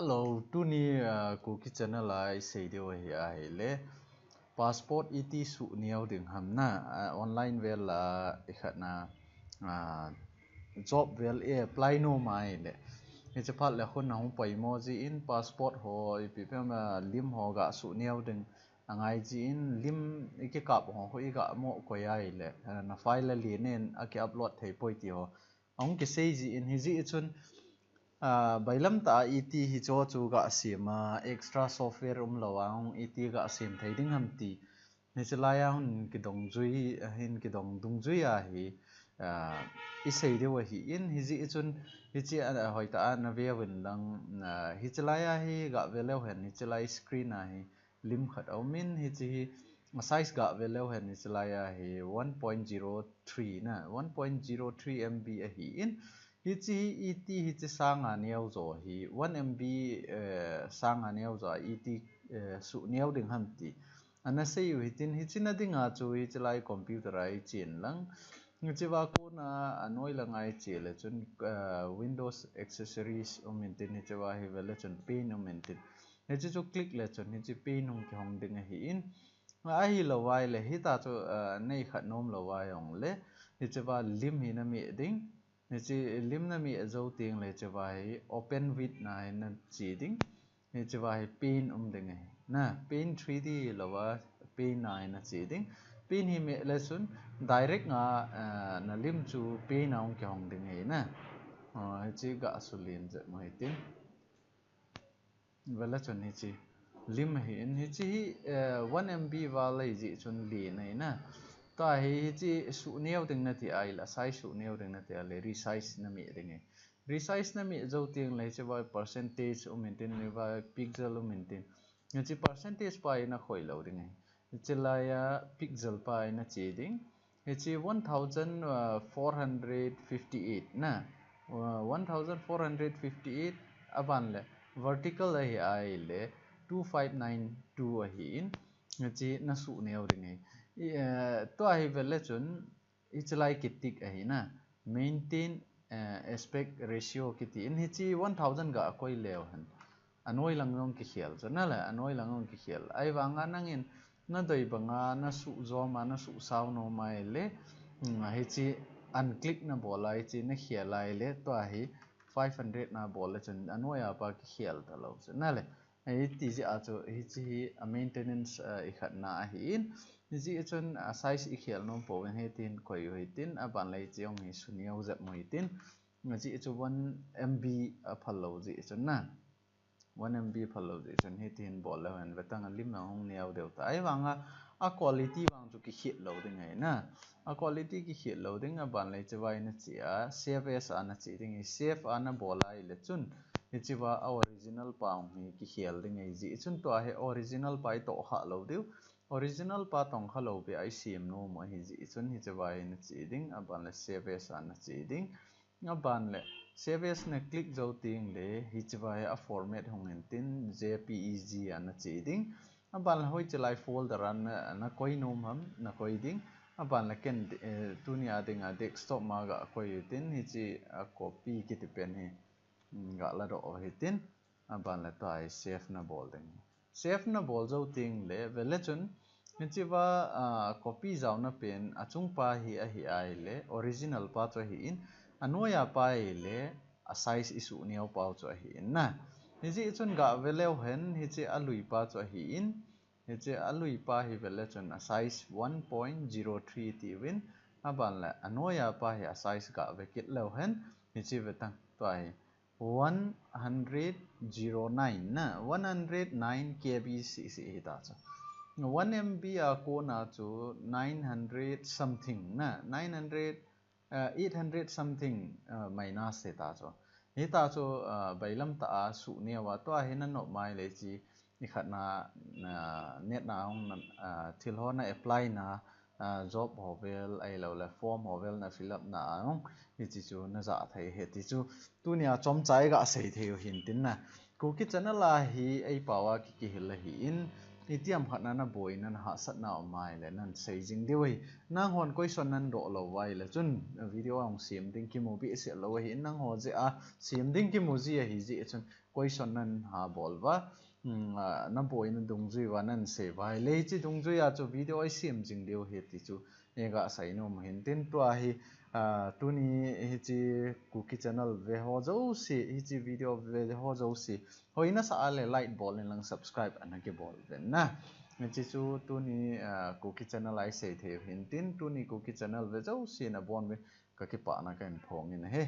Hello, tu ni ku kitchen lai sei dio hi ai le passport iti su niaw ding ham na online vel la ikhat na job vel e apply no mai le ni che phat le khun na hu pai mo ji in passport ho pi pem lim ho ga su niaw ding angai ji in lim ke kap ho ho i ga mo ko ai le na file la li nen a ke upload thei poi ti ho ong ke sei ji in hi ji chun bailam ta ET hi cho chu ga sima extra software lawang ET ga sim thei ding ham ti ni chalaya hun ki dong zui hin ki dong dung zui a hi i sei de wa hi in hi ji chun hi chi hoi ta na ve win lang hi chalaya hi ga velo hen hi chalai screen a hi lim khat au min hi chi size ga velo hen hi chalaya hi 1.03 na 1.03 MB a hi in hi chi ET hi chi sang aniao zo hi 1 MB sang aniao zo ET su niao ding ham ti ana sei yu hitin hi china dinga chu hi chlai computer ai chin lang chi wa ko na anoi langai che le chun windows accessories mintin hi chawa hi vela chun pin mintin hi chu click le chun hi chi pin hong ki hong ding hi in a hi lo wai le hi ta chu nei khat nom lo wai ong le hi chawa lim hi na mi ding ni chi lim na mi zo ting le chawa hi open with na na chi ding ni chawa hi pin ding hi na pin 3D lawa pin na na chi ding pin hi me le sun direct nga na lim chu pin na ong ki hong ding hi na hi chi ga sulin je mo hi tin wala chun hi chi lim hi in hi chi 1 MB wa lai ji chun li nei na ta hi chi su neo ding na ti ai la size su neo ding na ti le resize na mi ding ai resize na mi zo ting le che wa percentage maintain le wa pixel maintain ni chi percentage pa na khoi lo ding ai chi la ya pixel pa na chi ding hi chi 1458 na 1458 aban le vertical hi ai le 2592 hi in chi na su neo ding ai to hi vele chun i chlai kitik hi na maintain aspect ratio kiti in hi chi 1000 ga koi lew han anoi lang long ki khial chana la anoi lang long ki khial ai wanga nangin na doi banga na su zo ma na su sau no mai le hi chi unclick na bolai chi na khialai le to hi 500 na bol chun anoi apa ki khial ta lo chana le ai ti ji a chu hi chi maintenance i khat na hi in ji chun size i khial nom po he tin koi hoi tin aban lai chiong hi suniau zat moi tin ji chu 1 MB phalo ji chun na 1 MB phalo ji chun he tin bol la han watang lim na hong niau deu ta ai wanga a quality wang chu ki hit lo ding ai na a quality ki hit lo ding aban lai chawai na chi a save as ana chi ding save ana bolai le chun hi chi wa original paung hi ki hial ding ai ji chun to he original pai to ha lo deu original pa tong kha lo be ai sim no mo hi ji chun hi chawai na chi ding aban le save as ana chi ding aban le save as na click zo ting le hi chawai a format hong en tin jpeg ana chi ding aban hoi chalai folder an na koi nom ham na koi ding aban la ken tunia ding a desktop ma ga koi tin hi chi a copy ki ti pen hi ga la ro hi tin aban la to ai save na bol ding save na bol zo ting le vele chun hi chi wa copy zaw na pen achung pa hi a hi ai le original pa cho hi in anoya pa le a size isu niau pau cho hi in na hi chi chun ga vele hen hi chi alui pa cho hi in hi chi alui pa hi vele chun a size 1.03 ti win aban la anoya pa hi a size ga ve kit lo hen hi chi vetang to ai 109 na 109 kb cc ta cha 1 MB a ko na chu 900 something na 900 800 something minus se ta cho hi ta cho bailam ta su ne wa to he na no mai le chi ni khat na net na ong thil ho na apply na job hovel ai lo la form hovel na fill up na ong hi chi chu na za thai he ti chu tu nia chom chai ga sei theu hin tin na ku ki chana la hi ai pawa ki hil hi in itiam khat na boy nan ha sat na mai le nan sei jing dewi nang hon question nan ro lo wai le chun video ang sim ding ki movie se lo hi nang ho je a sim ding ki mu ji hi ji chun question nan ha bol wa na boy na dung zui wa nan se wai le chi dung zui a chu video ai sim jing deu he ti chu ega sai no hin tin to hi tu ni hi chi cookie channel ve ho zo si hi chi video ve ho zo si hoina sa ale like bol lang subscribe ana ke bol ven na chi chu tu ni cookie channel ai sei the hin tin tu ni cookie channel ve zo si na bon ve ka ke pa na kan phong in he